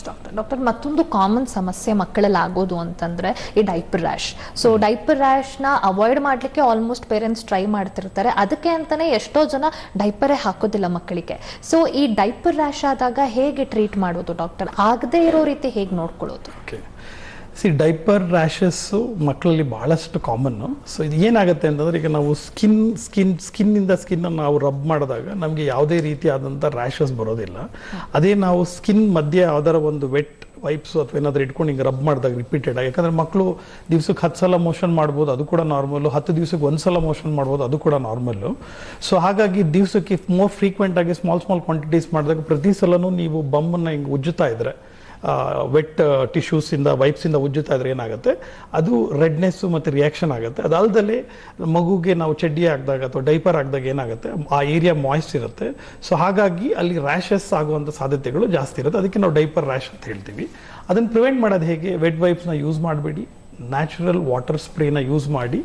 Doctor ಮತ್ತೊಂದು common ಸಮಸ್ಯೆ ಮಕ್ಕಳಲ್ಲಿ ಆಗೋದು ಅಂತಂದ್ರೆ ಈ diaper rash. So diaper rash ನ ಅವಾಯ್ಡ್ ಮಾಡ್ಲಿಕ್ಕೆ ಆಲ್ಮೋಸ್ಟ್ ಪೇರೆಂಟ್ಸ್ ಟ್ರೈ ಮಾಡ್ತಿರ್ತಾರೆ. ಅದಕ್ಕೆ ಅಂತಾನೆ ಎಷ್ಟೋ ಜನ ಡೈಪರೇ ಹಾಕೋದಿಲ್ಲ ಮಕ್ಕಳಿಗೆ. ಸೊ ಈ ಡೈಪರ್ ರ್ಯಾಶ್ ಆದಾಗ ಹೇಗೆ ಟ್ರೀಟ್ ಮಾಡೋದು ಡಾಕ್ಟರ್? ಆಗದೆ ಇರೋ ರೀತಿ ಹೇಗೆ ನೋಡ್ಕೊಳ್ಳೋದು? ಡೈಪರ್ ರ್ಯಾಷಸ್ಸು ಮಕ್ಕಳಲ್ಲಿ ಭಾಳಷ್ಟು ಕಾಮನ್ನು. ಸೊ ಇದು ಏನಾಗುತ್ತೆ ಅಂತಂದರೆ, ಈಗ ನಾವು ಸ್ಕಿನ್ನಿಂದ ಸ್ಕಿನ್ನನ್ನು ನಾವು ರಬ್ ಮಾಡಿದಾಗ ನಮಗೆ ಯಾವುದೇ ರೀತಿಯಾದಂಥ ರ್ಯಾಷಸ್ ಬರೋದಿಲ್ಲ. ಅದೇ ನಾವು ಸ್ಕಿನ್ ಮಧ್ಯೆ ಯಾವ್ದಾರ ಒಂದು ವೆಟ್ ವೈಪ್ಸು ಅಥವಾ ಏನಾದರೂ ಇಟ್ಕೊಂಡು ಹಿಂಗೆ ರಬ್ ಮಾಡಿದಾಗ ರಿಪೀಟೆಡ್ ಆಗಿ, ಯಾಕಂದರೆ ಮಕ್ಕಳು ದಿವ್ಸಕ್ಕೆ 10 ಸಲ ಮೋಷನ್ ಮಾಡ್ಬೋದು, ಅದು ಕೂಡ ನಾರ್ಮಲ್ಲು. 10 ದಿವ್ಸಕ್ಕೆ 1 ಸಲ ಮೋಷನ್ ಮಾಡ್ಬೋದು, ಅದು ಕೂಡ ನಾರ್ಮಲ್ಲು. ಸೊ ಹಾಗಾಗಿ ದಿವ್ಸಕ್ಕೆ ಮೋರ್ ಫ್ರೀಕ್ವೆಂಟ್ ಆಗಿ ಸ್ಮಾಲ್ ಕ್ವಾಂಟಿಟೀಸ್ ಮಾಡಿದಾಗ ಪ್ರತಿ ಸಲನೂ ನೀವು ಬಮ್ಮನ್ನು ಹಿಂಗೆ ಉಜ್ಜುತ್ತಾ ಇದ್ರೆ, ವೆಟ್ ಟಿಶ್ಯೂಸಿಂದ ವೈಪ್ಸಿಂದ ಉಜ್ಜುತ್ತಾ ಇದ್ರೆ ಏನಾಗುತ್ತೆ, ಅದು ರೆಡ್ನೆಸ್ಸು ಮತ್ತು ರಿಯಾಕ್ಷನ್ ಆಗುತ್ತೆ. ಅದಲ್ಲದೆ ಮಗುಗೆ ನಾವು ಚಡ್ಡಿ ಹಾಕಿದಾಗ ಅಥವಾ ಡೈಪರ್ ಹಾಕಿದಾಗ ಏನಾಗುತ್ತೆ, ಆ ಏರಿಯಾ ಮಾಯ್ಸ್ಟ್ ಇರುತ್ತೆ. ಸೊ ಹಾಗಾಗಿ ಅಲ್ಲಿ ರ್ಯಾಷಸ್ ಆಗುವಂಥ ಸಾಧ್ಯತೆಗಳು ಜಾಸ್ತಿ ಇರುತ್ತೆ. ಅದಕ್ಕೆ ನಾವು ಡೈಪರ್ ರ್ಯಾಶ್ ಅಂತ ಹೇಳ್ತೀವಿ. ಅದನ್ನು ಪ್ರಿವೆಂಟ್ ಮಾಡೋದು ಹೇಗೆ? ವೆಟ್ ವೈಪ್ಸ್ನ ಯೂಸ್ ಮಾಡಬೇಡಿ, ನ್ಯಾಚುರಲ್ ವಾಟರ್ ಸ್ಪ್ರೇನ ಯೂಸ್ ಮಾಡಿ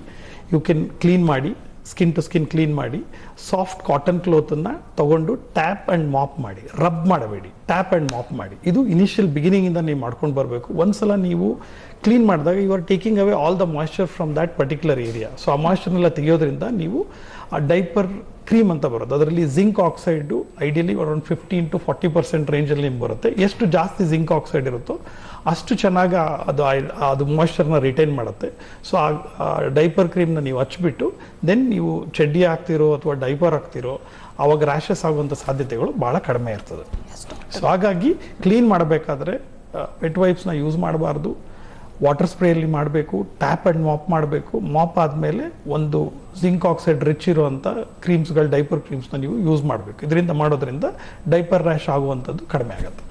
ಯು ಕ್ಯಾನ್ ಕ್ಲೀನ್ ಮಾಡಿ, ಸ್ಕಿನ್ ಟು ಸ್ಕಿನ್ ಕ್ಲೀನ್ ಮಾಡಿ. ಸಾಫ್ಟ್ ಕಾಟನ್ ಕ್ಲೋತನ್ನು ತಗೊಂಡು ಟ್ಯಾಪ್ ಆ್ಯಂಡ್ ಮಾಪ್ ಮಾಡಿ, ರಬ್ ಮಾಡಬೇಡಿ, ಟ್ಯಾಪ್ ಆ್ಯಂಡ್ ಮಾಪ್ ಮಾಡಿ. ಇದು ಇನಿಷಿಯಲ್ ಬಿಗಿನಿಂಗಿಂದ ನೀವು ಮಾಡ್ಕೊಂಡು ಬರಬೇಕು. ಒಂದ್ಸಲ ನೀವು ಕ್ಲೀನ್ ಮಾಡಿದಾಗ you are taking away all the moisture from that particular area. So ಆ ಮಾಯ್ಶ್ಚರ್ನೆಲ್ಲ ತೆಗೆಯೋದ್ರಿಂದ ನೀವು ಆ ಡೈಪರ್ ಕ್ರೀಮ್ ಅಂತ ಬರುತ್ತೆ, ಅದರಲ್ಲಿ zinc oxide ideally around 15 to 40% ರೇಂಜಲ್ಲಿ ನಿಮ್ಗೆ ಬರುತ್ತೆ. ಎಷ್ಟು ಜಾಸ್ತಿ ಜಿಂಕ್ ಆಕ್ಸೈಡ್ ಇರುತ್ತೋ ಅಷ್ಟು ಚೆನ್ನಾಗಿ ಅದು ಮಾಯ್ಶ್ಚರ್ನ ರಿಟೈನ್ ಮಾಡುತ್ತೆ. ಸೊ ಆ ಡೈಪರ್ ಕ್ರೀಮ್ನ ನೀವು ಹಚ್ಬಿಟ್ಟು ದೆನ್ ನೀವು ಚಡ್ಡಿ ಹಾಕ್ತಿರೋ ಅಥವಾ ಡೈಪರ್ ಹಾಕ್ತಿರೋ ಆವಾಗ ರ್ಯಾಷಸ್ ಆಗುವಂಥ ಸಾಧ್ಯತೆಗಳು ಭಾಳ ಕಡಿಮೆ ಇರ್ತದೆ. ಸೊ ಹಾಗಾಗಿ ಕ್ಲೀನ್ ಮಾಡಬೇಕಾದ್ರೆ ವೆಟ್ ವೈಪ್ಸ್ನ ಯೂಸ್ ಮಾಡಬಾರ್ದು, ವಾಟರ್ ಸ್ಪ್ರೇಯಲ್ಲಿ ಮಾಡಬೇಕು, ಟ್ಯಾಪ್ ಆ್ಯಂಡ್ ಮಾಪ್ ಮಾಡಬೇಕು. ಮಾಪ್ ಆದಮೇಲೆ ಒಂದು ಜಿಂಕ್ ಆಕ್ಸೈಡ್ ರಿಚ್ ಇರುವಂಥ ಕ್ರೀಮ್ಸ್ಗಳು, ಡೈಪರ್ ಕ್ರೀಮ್ಸ್ನ ನೀವು ಯೂಸ್ ಮಾಡಬೇಕು. ಇದರಿಂದ ಮಾಡೋದ್ರಿಂದ ಡೈಪರ್ ರ್ಯಾಶ್ ಆಗುವಂಥದ್ದು ಕಡಿಮೆ ಆಗುತ್ತೆ.